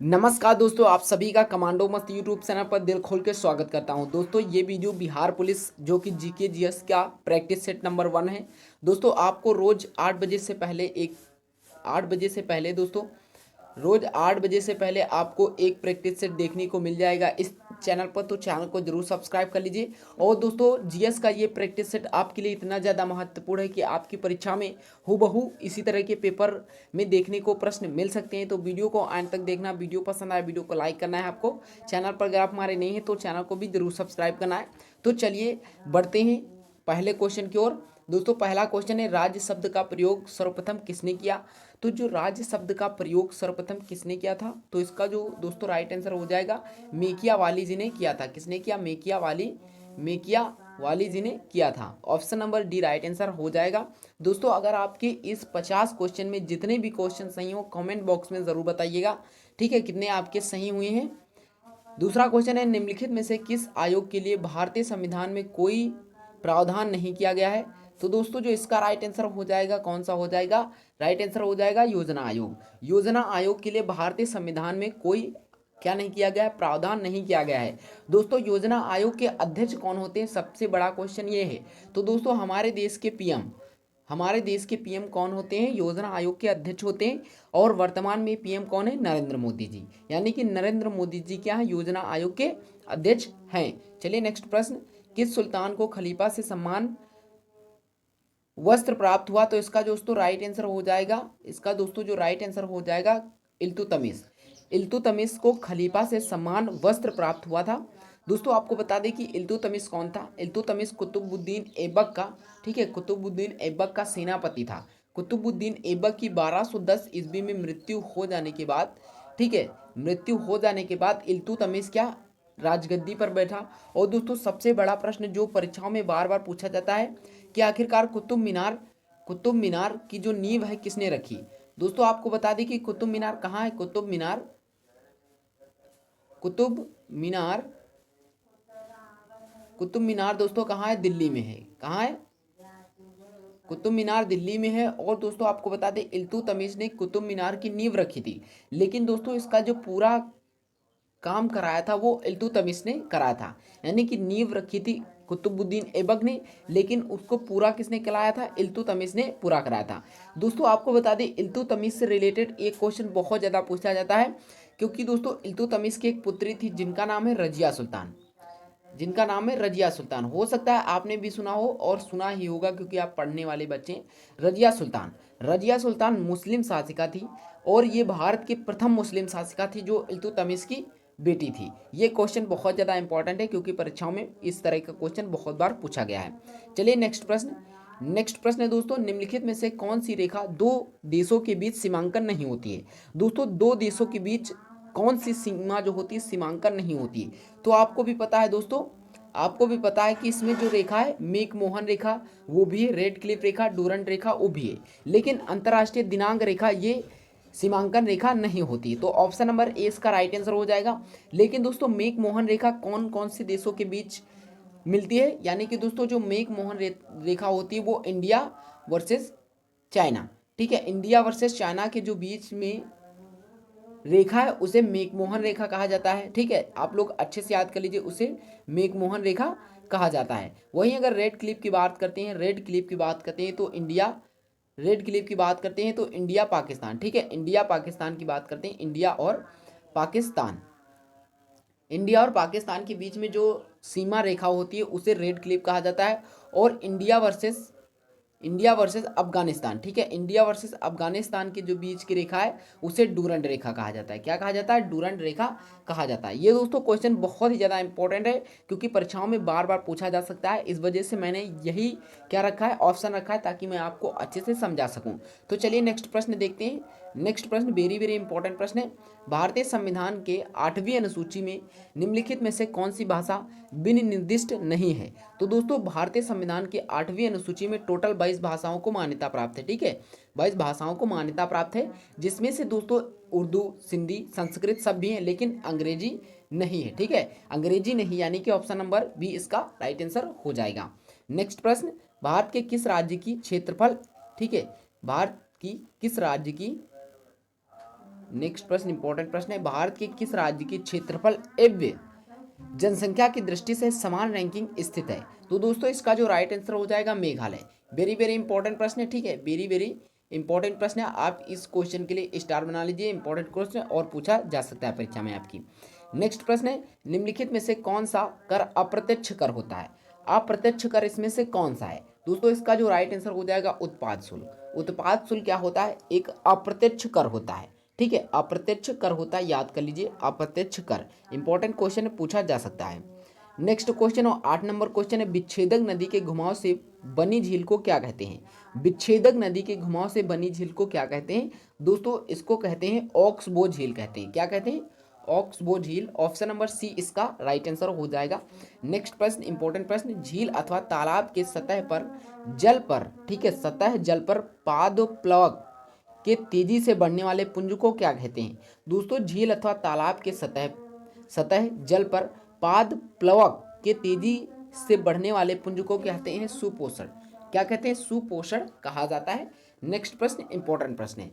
नमस्कार दोस्तों, आप सभी का कमांडो मस्त यूट्यूब चैनल पर दिल खोल के स्वागत करता हूं। दोस्तों ये वीडियो बिहार पुलिस जो कि जीके जीएस का प्रैक्टिस सेट नंबर 1 है। दोस्तों आपको रोज 8 बजे से पहले दोस्तों रोज 8 बजे से पहले आपको एक प्रैक्टिस सेट देखने को मिल जाएगा इस चैनल पर, तो चैनल को जरूर सब्सक्राइब कर लीजिए। और दोस्तों जीएस का ये प्रैक्टिस सेट आपके लिए इतना ज़्यादा महत्वपूर्ण है कि आपकी परीक्षा में हूबहू इसी तरह के पेपर में देखने को प्रश्न मिल सकते हैं। तो वीडियो को अंत तक देखना। वीडियो पसंद आए वीडियो को लाइक करना है आपको। चैनल पर अगर आप हमारे नहीं हैं तो चैनल को भी जरूर सब्सक्राइब करना है। तो चलिए बढ़ते हैं पहले क्वेश्चन की ओर। दोस्तों पहला क्वेश्चन है, राज्य शब्द का प्रयोग सर्वप्रथम किसने किया? तो जो राज्य शब्द का प्रयोग सर्वप्रथम किसने किया था, तो इसका जो दोस्तों राइट आंसर हो जाएगा मेकियावाली जी ने किया था। किसने किया? मेकियावाली जी ने किया था। Option number D right answer हो जाएगा। दोस्तों अगर आपके इस 50 क्वेश्चन में जितने भी क्वेश्चन सही हो कमेंट बॉक्स में ज़रूर बताइएगा, ठीक है, कितने आपके सही हुए हैं। दूसरा क्वेश्चन है, निम्नलिखित में से किस आयोग के लिए भारतीय संविधान में कोई प्रावधान नहीं किया गया है? तो दोस्तों जो इसका राइट आंसर हो जाएगा, कौन सा हो जाएगा? राइट आंसर हो जाएगा योजना आयोग। योजना आयोग के लिए भारतीय संविधान में कोई क्या नहीं किया गया है? प्रावधान नहीं किया गया है। दोस्तों योजना आयोग के अध्यक्ष कौन होते हैं? सबसे बड़ा क्वेश्चन ये है। तो दोस्तों हमारे देश के पीएम कौन होते हैं? योजना आयोग के अध्यक्ष होते हैं। और वर्तमान में पीएम कौन है? नरेंद्र मोदी जी। यानी कि नरेंद्र मोदी जी क्या है? योजना आयोग के अध्यक्ष हैं। चलिए नेक्स्ट प्रश्न, किस सुल्तान को खलीफा से सम्मान वस्त्र प्राप्त हुआ? तो इसका दोस्तों राइट आंसर हो जाएगा, इसका दोस्तों जो राइट आंसर हो जाएगा इल्तुतमिश। इल्तुतमिश को खलीफा से सम्मान वस्त्र प्राप्त हुआ था। दोस्तों आपको बता दें कि इल्तुतमिश कौन था? इल्तुतमिश कुतुबुद्दीन ऐबक का, ठीक है, कुतुबुद्दीन ऐबक का सेनापति था। कुतुबुद्दीन ऐबक की 1210 ईस्वी में मृत्यु हो जाने के बाद, ठीक है, मृत्यु हो जाने के बाद इल्तुतमिश क्या राजगद्दी पर बैठा। और दोस्तों सबसे बड़ा प्रश्न जो परीक्षाओं में बार बार पूछा जाता है कि आखिरकार कुतुब मीनार की जो नींव है किसने रखी? दोस्तों आपको बता दें कि कुतुब मीनार कहाँ है? कुतुब मीनार कुतुब मीनार दोस्तों कहाँ है? दिल्ली में है। कहाँ है? कुतुब मीनार दिल्ली में है। और दोस्तों आपको बता दें इल्तुतमिश ने कुतुब मीनार की नींव रखी थी, लेकिन दोस्तों इसका जो पूरा काम कराया था वो इल्तुतमिश ने कराया था। यानी कि नींव रखी थी कुतुबुद्दीन ऐबक ने, लेकिन उसको पूरा किसने कराया था? इल्तुतमिश ने पूरा कराया था। दोस्तों आपको बता दें इल्तुतमिश से रिलेटेड एक क्वेश्चन बहुत ज़्यादा पूछा जाता है, क्योंकि दोस्तों इल्तुतमिश की एक पुत्री थी जिनका नाम है रजिया सुल्तान। जिनका नाम है रजिया सुल्तान। हो सकता है आपने भी सुना हो और सुना ही होगा क्योंकि आप पढ़ने वाले बच्चे हैं। रजिया सुल्तान मुस्लिम शासिका थी और ये भारत की प्रथम मुस्लिम शासिका थी जो इल्तुतमिश की बेटी थी। ये क्वेश्चन बहुत ज़्यादा इंपॉर्टेंट है क्योंकि परीक्षाओं में इस तरह का क्वेश्चन बहुत बार पूछा गया है। चलिए नेक्स्ट प्रश्न है दोस्तों, निम्नलिखित में से कौन सी रेखा दो देशों के बीच सीमांकन नहीं होती है? दोस्तों दो देशों के बीच कौन सी सीमा जो होती है सीमांकन नहीं होती है? तो आपको भी पता है दोस्तों, आपको भी पता है कि इसमें जो रेखा है मैक-मोहन रेखा वो भी है, रेड क्लिफ रेखा, डूरंट रेखा वो भी है, लेकिन अंतर्राष्ट्रीय दिनांक रेखा ये सीमांकन रेखा नहीं होती। तो ऑप्शन नंबर ए इसका राइट आंसर हो जाएगा। लेकिन दोस्तों मैक-मोहन रेखा कौन कौन से देशों के बीच मिलती है? यानी कि दोस्तों जो मैक-मोहन रेखा होती है वो इंडिया वर्सेस चाइना, ठीक है, इंडिया वर्सेस चाइना के जो बीच में रेखा है उसे मैक-मोहन रेखा कहा जाता है। ठीक है, आप लोग अच्छे से याद कर लीजिए, उसे मैक-मोहन रेखा कहा जाता है। वहीं अगर रेड क्लिफ की बात करते हैं, रेड क्लिफ की बात करते हैं तो इंडिया पाकिस्तान, ठीक है, इंडिया पाकिस्तान की बात करते हैं, इंडिया और पाकिस्तान के बीच में जो सीमा रेखा होती है उसे रेड क्लिफ कहा जाता है। और इंडिया वर्सेस अफगानिस्तान, ठीक है, इंडिया वर्सेस अफगानिस्तान के जो बीच की रेखा है उसे डूरंट रेखा कहा जाता है। क्या कहा जाता है? डूरंट रेखा कहा जाता है। ये दोस्तों क्वेश्चन बहुत ही ज़्यादा इंपॉर्टेंट है क्योंकि परीक्षाओं में बार बार पूछा जा सकता है, इस वजह से मैंने यही क्या रखा है, ऑप्शन रखा है, ताकि मैं आपको अच्छे से समझा सकूँ। तो चलिए नेक्स्ट प्रश्न देखते हैं। नेक्स्ट प्रश्न वेरी वेरी इंपॉर्टेंट प्रश्न है। भारतीय संविधान के 8वीं अनुसूची में निम्नलिखित में से कौन सी भाषा बिन निर्दिष्ट नहीं है? तो दोस्तों भारतीय संविधान के 8वीं अनुसूची में टोटल 22 भाषाओं को मान्यता प्राप्त है, ठीक है, 22 भाषाओं को मान्यता प्राप्त है, जिसमें से दोस्तों उर्दू, सिंधी, संस्कृत सब भी हैं, लेकिन अंग्रेजी नहीं है, ठीक है, अंग्रेजी नहीं, यानी कि ऑप्शन नंबर बी इसका राइट आंसर हो जाएगा। नेक्स्ट प्रश्न, भारत के किस राज्य की क्षेत्रफल, ठीक है, भारत की किस राज्य की नेक्स्ट प्रश्न इंपॉर्टेंट प्रश्न है, भारत के किस राज्य की क्षेत्रफल एवं जनसंख्या की दृष्टि से समान रैंकिंग स्थित है? तो दोस्तों इसका जो राइट आंसर हो जाएगा मेघालय। वेरी वेरी इंपॉर्टेंट प्रश्न है, ठीक है, वेरी वेरी इंपॉर्टेंट प्रश्न है। आप इस क्वेश्चन के लिए स्टार बना लीजिए, इंपॉर्टेंट क्वेश्चन और पूछा जा सकता है परीक्षा में आपकी। नेक्स्ट प्रश्न है, निम्नलिखित में से कौन सा कर अप्रत्यक्ष कर होता है? अप्रत्यक्ष कर इसमें से कौन सा है? दोस्तों इसका जो राइट आंसर हो जाएगा उत्पाद शुल्क। उत्पाद शुल्क क्या होता है? एक अप्रत्यक्ष कर होता है, ठीक है, अप्रत्यक्ष कर होता है, याद कर लीजिए, अप्रत्यक्ष कर। इंपॉर्टेंट क्वेश्चन पूछा जा सकता है। नेक्स्ट क्वेश्चन और 8 नंबर क्वेश्चन है, विच्छेदक नदी के घुमाव से बनी झील को क्या कहते हैं? विच्छेदक नदी के घुमाव से बनी झील को क्या कहते हैं? दोस्तों इसको कहते हैं ऑक्सबो झील कहते हैं। क्या कहते हैं? ऑक्सबो झील। ऑप्शन नंबर सी इसका राइट आंसर हो जाएगा। नेक्स्ट प्रश्न इंपॉर्टेंट प्रश्न, झील अथवा तालाब के सतह पर जल पर, ठीक है, सतह जल पर पाद प्लवक के तेजी से बढ़ने वाले पुंज को क्या कहते हैं? दोस्तों झील अथवा तालाब के सतह जल पर पाद प्लवक के तेजी से बढ़ने वाले पुंज को कहते हैं सुपोषण। क्या कहते हैं? सुपोषण कहा जाता है। नेक्स्ट प्रश्न इंपॉर्टेंट प्रश्न है,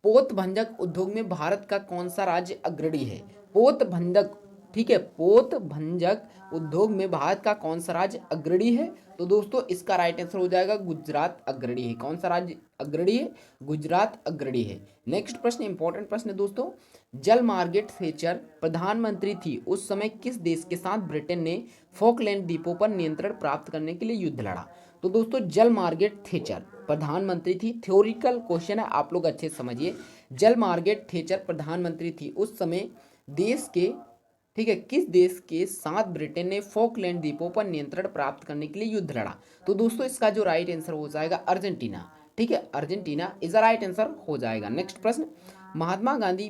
पोत भंजक उद्योग में भारत का कौन सा राज्य अग्रणी है? पोत भंजक, ठीक है, पोत भंजक उद्योग में भारत का कौन सा राज्य अग्रणी है? तो दोस्तों इसका राइट आंसर हो जाएगा गुजरात अग्रणी है। कौन सा राज्य अग्रणी है? गुजरात अग्रणी है। नेक्स्ट प्रश्न इंपॉर्टेंट प्रश्न है दोस्तों, जल मार्गरेट थैचर प्रधानमंत्री थी उस समय किस देश के साथ ब्रिटेन ने फॉकलैंड द्वीपों पर नियंत्रण प्राप्त करने के लिए युद्ध लड़ा? तो दोस्तों जल मार्गरेट थैचर प्रधानमंत्री थी। थ्योरिकल क्वेश्चन है, आप लोग अच्छे समझिए। जल मार्गरेट थैचर प्रधानमंत्री थी उस समय देश के, ठीक है, किस देश के साथ ब्रिटेन ने फॉकलैंड द्वीपों पर नियंत्रण प्राप्त करने के लिए युद्ध लड़ा? तो दोस्तों इसका जो राइट आंसर हो जाएगा अर्जेंटीना, ठीक है, Argentina is a right answer हो जाएगा। नेक्स्ट प्रश्न, महात्मा गांधी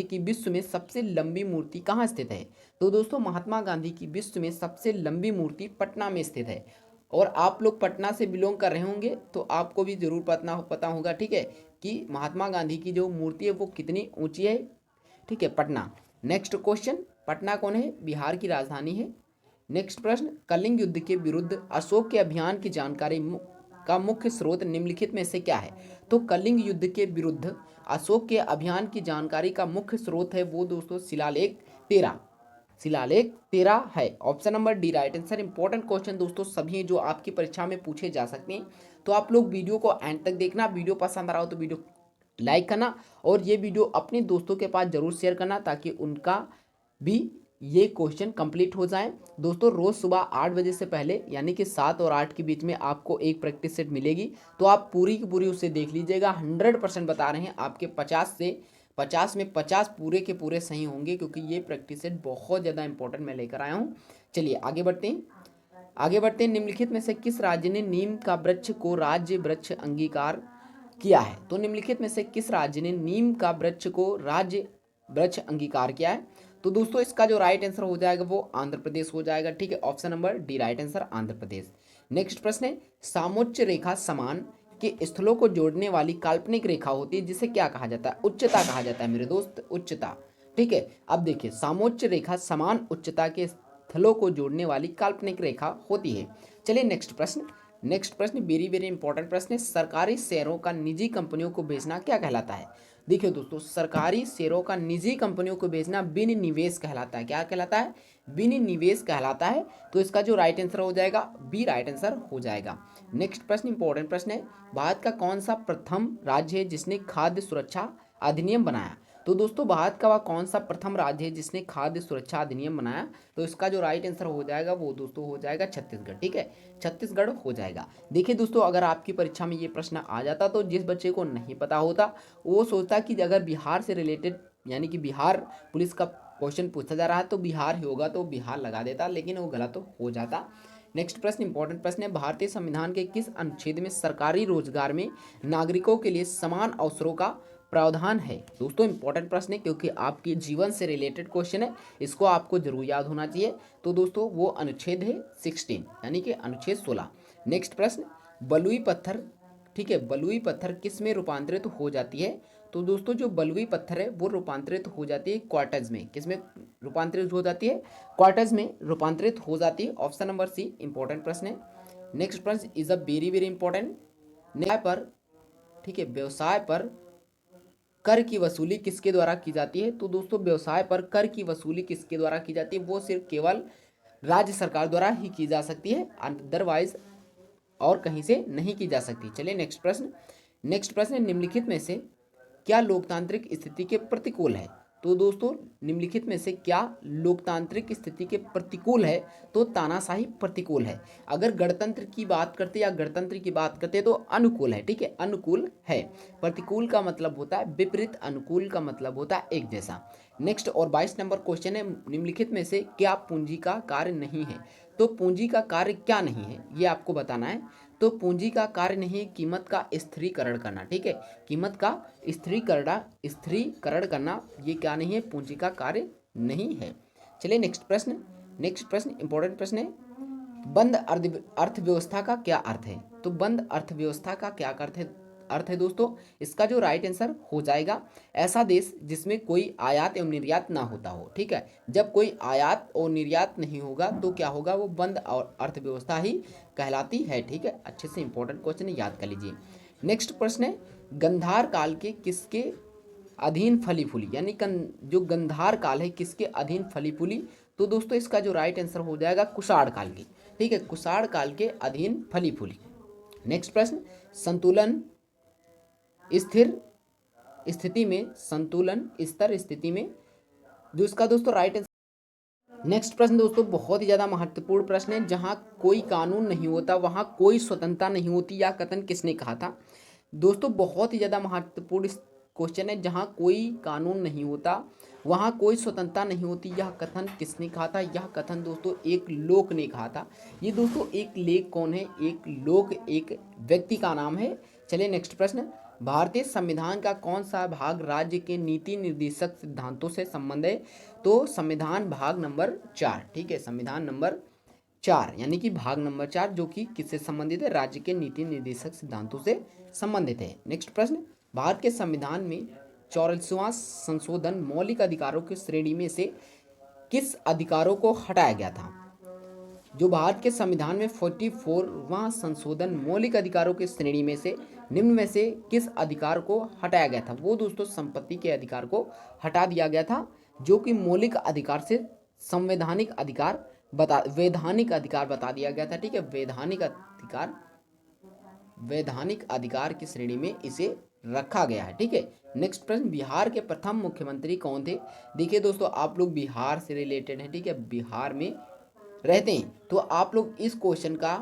की विश्व में सबसे लंबी मूर्ति कहाँ स्थित है? तो दोस्तों महात्मा गांधी की विश्व में सबसे लंबी मूर्ति पटना में स्थित है। और आप लोग पटना से बिलोंग कर रहे होंगे तो आपको भी जरूर पता होगा, ठीक है, कि महात्मा गांधी की जो मूर्ति है वो कितनी ऊंची है, ठीक है, पटना। नेक्स्ट क्वेश्चन, पटना कौन है? बिहार की राजधानी है। नेक्स्ट प्रश्न, कलिंग युद्ध के विरुद्ध अशोक के अभियान की जानकारी का मुख्य स्रोत निम्नलिखित में से क्या है? तो कलिंग युद्ध के विरुद्ध अशोक के अभियान की जानकारी का मुख्य स्रोत है वो दोस्तों शिलालेख 13, शिलालेख 13 है। Option number D right answer. Important question दोस्तों सभी जो आपकी परीक्षा में पूछे जा सकते हैं, तो आप लोग वीडियो को एंड तक देखना। वीडियो पसंद आ रहा हो तो वीडियो लाइक करना और ये वीडियो अपने दोस्तों के पास जरूर शेयर करना ताकि उनका भी ये क्वेश्चन कंप्लीट हो जाए। दोस्तों रोज सुबह 8 बजे से पहले यानी कि 7 और 8 के बीच में आपको एक प्रैक्टिस सेट मिलेगी, तो आप पूरी की पूरी उसे देख लीजिएगा। 100% बता रहे हैं, आपके 50 में 50 पूरे के पूरे सही होंगे क्योंकि ये प्रैक्टिस सेट बहुत ज़्यादा इंपॉर्टेंट मैं लेकर आया हूँ। चलिए आगे बढ़ते हैं। निम्नलिखित में से किस राज्य ने नीम का वृक्ष को राज्य वृक्ष अंगीकार किया है? तो निम्नलिखित में से किस राज्य ने नीम का वृक्ष को राज्य वृक्ष अंगीकार किया है? तो दोस्तों इसका जो राइट आंसर हो जाएगा वो आंध्र प्रदेश हो जाएगा, ठीक है, option number D right answer Andhra Pradesh. Next प्रश्न है, सामोच्च रेखा समान के स्थलों को जोड़ने वाली काल्पनिक रेखा होती है जिसे क्या कहा जाता है? उच्चता कहा जाता है मेरे दोस्त, उच्चता, ठीक है। अब देखिए सामोच्च रेखा समान उच्चता के स्थलों को जोड़ने वाली काल्पनिक रेखा होती है। चलिए नेक्स्ट प्रश्न वेरी वेरी इंपॉर्टेंट प्रश्न है, सरकारी शेयरों का निजी कंपनियों को बेचना क्या कहलाता है? देखिए दोस्तों सरकारी शेयरों का निजी कंपनियों को बेचना विनिवेश कहलाता है। क्या कहलाता है? विनिवेश कहलाता है। तो इसका जो राइट आंसर हो जाएगा बी राइट आंसर हो जाएगा। नेक्स्ट प्रश्न इंपॉर्टेंट प्रश्न है, भारत का कौन सा प्रथम राज्य है जिसने खाद्य सुरक्षा अधिनियम बनाया? तो दोस्तों भारत का वह कौन सा प्रथम राज्य है जिसने खाद्य सुरक्षा अधिनियम बनाया? तो इसका जो राइट आंसर हो जाएगा वो दोस्तों हो जाएगा छत्तीसगढ़, ठीक है, छत्तीसगढ़ हो जाएगा। देखिए दोस्तों अगर आपकी परीक्षा में ये प्रश्न आ जाता तो जिस बच्चे को नहीं पता होता वो सोचता कि अगर बिहार से रिलेटेड यानी कि बिहार पुलिस का क्वेश्चन पूछा जा रहा है तो बिहार ही होगा तो बिहार लगा देता, लेकिन वो गलत हो जाता। नेक्स्ट प्रश्न इंपॉर्टेंट प्रश्न है, भारतीय संविधान के किस अनुच्छेद में सरकारी रोजगार में नागरिकों के लिए समान अवसरों का प्रावधान है? दोस्तों इंपॉर्टेंट प्रश्न है क्योंकि आपके जीवन से रिलेटेड क्वेश्चन है, इसको आपको जरूर याद होना चाहिए। तो दोस्तों वो अनुच्छेद है 16 यानी कि अनुच्छेद 16। नेक्स्ट प्रश्न, बलुई पत्थर, ठीक है, बलुई पत्थर किस में रूपांतरित हो जाती है? तो दोस्तों जो बलुई पत्थर है वो रूपांतरित हो जाती है क्वार्टज में। किस में रूपांतरित हो जाती है? क्वार्टज में रूपांतरित हो जाती है। ऑप्शन नंबर सी इंपॉर्टेंट प्रश्न है। नेक्स्ट प्रश्न is a very very important, न्याय पर, ठीक है, व्यवसाय पर कर की वसूली किसके द्वारा की जाती है? तो दोस्तों व्यवसाय पर कर की वसूली किसके द्वारा की जाती है? वो सिर्फ केवल राज्य सरकार द्वारा ही की जा सकती है, अदरवाइज और कहीं से नहीं की जा सकती। चलिए नेक्स्ट प्रश्न। नेक्स्ट प्रश्न, निम्नलिखित में से क्या लोकतांत्रिक स्थिति के प्रतिकूल है? तो दोस्तों निम्नलिखित में से क्या लोकतांत्रिक स्थिति के प्रतिकूल है? तो तानाशाही प्रतिकूल है। अगर गणतंत्र की बात करते या गणतंत्र की बात करते तो अनुकूल है, ठीक है, अनुकूल है। प्रतिकूल का मतलब होता है विपरीत, अनुकूल का मतलब होता है एक जैसा। नेक्स्ट और 22 नंबर क्वेश्चन है, निम्नलिखित में से क्या पूंजी का कार्य नहीं है? तो पूंजी का कार्य क्या नहीं है ये आपको बताना है। तो पूंजी का कार्य नहीं है कीमत का स्थिरीकरण करना, ठीक है, कीमत का स्थिरीकरण करना ये क्या नहीं है? पूंजी का कार्य नहीं है। चलिए नेक्स्ट प्रश्न। नेक्स्ट प्रश्न इंपॉर्टेंट प्रश्न है, बंद अर्थव्यवस्था का क्या अर्थ है? तो बंद अर्थव्यवस्था का क्या अर्थ है दोस्तों? इसका जो राइट आंसर हो जाएगा, ऐसा देश जिसमें कोई आयात एवं निर्यात ना होता हो, ठीक है। जब कोई आयात और निर्यात नहीं होगा तो क्या होगा? वो बंद और अर्थव्यवस्था ही कहलाती है, ठीक है। अच्छे से इंपॉर्टेंट क्वेश्चन है, याद कर लीजिए। नेक्स्ट प्रश्न है, गंधार काल के किसके अधीन फली फूली, यानी जो गंधार काल है किसके अधीन फली फूली? तो दोस्तों इसका जो राइट आंसर हो जाएगा कुषाण काल की, ठीक है, कुषाण काल के अधीन फली फूली। नेक्स्ट प्रश्न, संतुलन स्थिर स्थिति में, संतुलन स्तर स्थिति में, जो इसका दोस्तों राइट आंसर। नेक्स्ट प्रश्न दोस्तों बहुत ही ज्यादा महत्वपूर्ण प्रश्न है, जहां कोई कानून नहीं होता वहां कोई स्वतंत्रता नहीं होती, यह कथन किसने कहा था? दोस्तों बहुत ही ज्यादा महत्वपूर्ण क्वेश्चन है, जहां कोई कानून नहीं होता वहां कोई स्वतंत्रता नहीं होती, यह कथन किसने कहा था? यह कथन दोस्तों एक लोक ने कहा था। ये दोस्तों एक लेख कौन है? एक लोक एक व्यक्ति का नाम है। चलिए नेक्स्ट प्रश्न, भारतीय संविधान का कौन सा भाग राज्य के नीति निर्देशक सिद्धांतों से संबंध है? तो संविधान भाग नंबर 4, ठीक है, संविधान नंबर 4 यानी कि भाग नंबर 4 जो कि किससे संबंधित है? राज्य के नीति निर्देशक सिद्धांतों से संबंधित है। नेक्स्ट प्रश्न, भारत के संविधान में 44वां संशोधन मौलिक अधिकारों की श्रेणी में से किस अधिकारों को हटाया गया था? जो भारत के संविधान में 44वां संशोधन मौलिक अधिकारों की श्रेणी में से निम्न में से किस अधिकार को हटाया गया था? वो दोस्तों संपत्ति के अधिकार को हटा दिया गया था, जो कि मौलिक अधिकार से संवैधानिक अधिकार वैधानिक अधिकार बता दिया गया था, ठीक है, वैधानिक अधिकार की श्रेणी में इसे रखा गया है, ठीक है। नेक्स्ट प्रश्न, बिहार के प्रथम मुख्यमंत्री कौन थे? देखिए दोस्तों आप लोग बिहार से रिलेटेड हैं, ठीक है, बिहार में रहते हैं, तो आप लोग इस क्वेश्चन का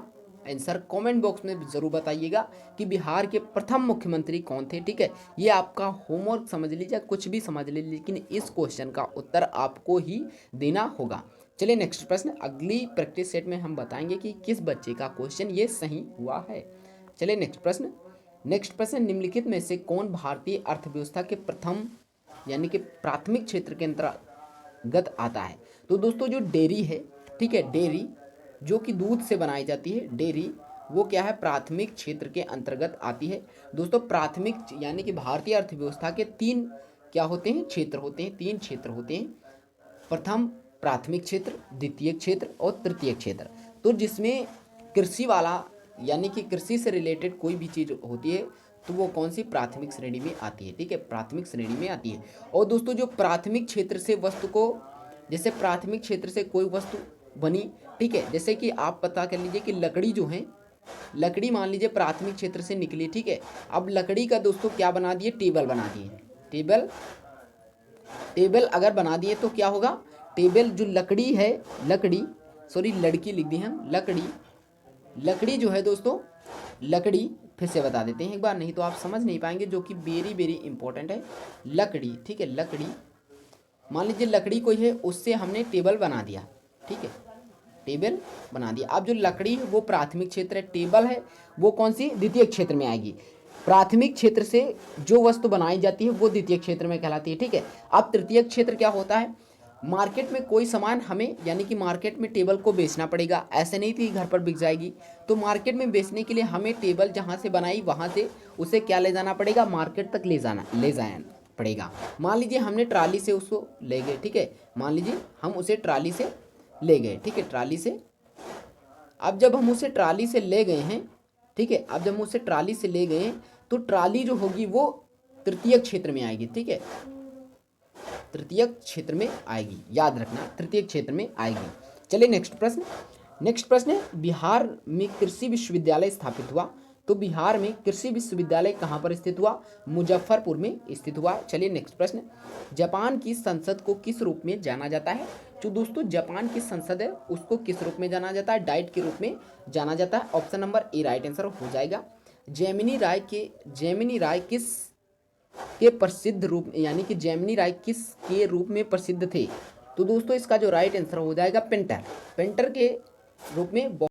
आंसर कमेंट बॉक्स में जरूर बताइएगा कि बिहार के प्रथम मुख्यमंत्री कौन थे, ठीक है। ये आपका होमवर्क समझ लीजिए, कुछ भी समझ लीजिए, लेकिन इस क्वेश्चन का उत्तर आपको ही देना होगा। चलिए नेक्स्ट प्रश्न, अगली प्रैक्टिस सेट में हम बताएंगे कि किस बच्चे का क्वेश्चन ये सही हुआ है। चलिए नेक्स्ट प्रश्न। नेक्स्ट प्रश्न, निम्नलिखित में से कौन भारतीय अर्थव्यवस्था के प्रथम यानी कि प्राथमिक क्षेत्र के अंतर्गत आता है? तो दोस्तों जो डेयरी है, ठीक है, डेयरी जो कि दूध से बनाई जाती है, डेयरी वो क्या है? प्राथमिक क्षेत्र के अंतर्गत आती है। दोस्तों प्राथमिक यानी कि भारतीय अर्थव्यवस्था के 3 क्या होते हैं? क्षेत्र होते हैं, 3 क्षेत्र होते हैं। प्रथम प्राथमिक क्षेत्र, द्वितीय क्षेत्र और तृतीय क्षेत्र। तो जिसमें कृषि वाला यानी कि कृषि से रिलेटेड कोई भी चीज़ होती है तो वो कौन सी? प्राथमिक श्रेणी में आती है, ठीक है, प्राथमिक श्रेणी में आती है। और दोस्तों जो प्राथमिक क्षेत्र से वस्तु को, जैसे प्राथमिक क्षेत्र से कोई वस्तु बनी, ठीक है, जैसे कि आप पता कर लीजिए कि लकड़ी जो है, लकड़ी मान लीजिए प्राथमिक क्षेत्र से निकली, ठीक है। अब लकड़ी का दोस्तों क्या बना दिए? टेबल बना दिए। टेबल अगर बना दिए तो क्या होगा? टेबल जो लकड़ी है, लड़की लिख दी हम, लकड़ी जो है दोस्तों, लकड़ी फिर से बता देते हैं एक बार, नहीं तो आप समझ नहीं पाएंगे, जो कि वेरी वेरी इंपॉर्टेंट है। लकड़ी, ठीक है, लकड़ी मान लीजिए लकड़ी कोई है, उससे हमने टेबल बना दिया, ठीक है, टेबल बना दिया। अब जो लकड़ी है वो प्राथमिक क्षेत्र है, टेबल है वो कौन सी? द्वितीय क्षेत्र में आएगी। प्राथमिक क्षेत्र से जो वस्तु बनाई जाती है वो द्वितीय क्षेत्र में कहलाती है, ठीक है। अब तृतीय क्षेत्र क्या होता है? मार्केट में कोई सामान हमें यानी कि मार्केट में टेबल को बेचना पड़ेगा, ऐसे नहीं थी घर पर बिक जाएगी। तो मार्केट में बेचने के लिए हमें टेबल जहाँ से बनाई वहाँ से उसे क्या ले जाना पड़ेगा? मार्केट तक ले जाना पड़ेगा। मान लीजिए हमने ट्राली से उसको ले गए, ठीक है, मान लीजिए हम उसे ट्राली से ले गए, ठीक है, ट्राली से। अब जब हम उसे ट्राली से ले गए हैं, ठीक है, अब जब हम उसे ट्राली से ले गए हैं तो ट्राली जो होगी वो तृतीयक क्षेत्र में आएगी, ठीक है, तृतीयक क्षेत्र में आएगी, याद रखना तृतीयक क्षेत्र में आएगी। चलिए नेक्स्ट प्रश्न। नेक्स्ट प्रश्न है, बिहार में कृषि विश्वविद्यालय स्थापित हुआ। तो बिहार में कृषि विश्वविद्यालय कहाँ पर स्थित हुआ? मुजफ्फरपुर में स्थित हुआ। चलिए नेक्स्ट प्रश्न, जापान की संसद को किस रूप में जाना जाता है? जो दोस्तों जापान की संसद है उसको किस रूप में जाना जाता है? डाइट के रूप में जाना जाता है। Option number A right answer हो जाएगा। जेमिनी राय किस के प्रसिद्ध रूप, यानी कि जेमिनी राय किस के रूप में प्रसिद्ध थे? तो दोस्तों इसका जो राइट आंसर हो जाएगा पेंटर के रूप में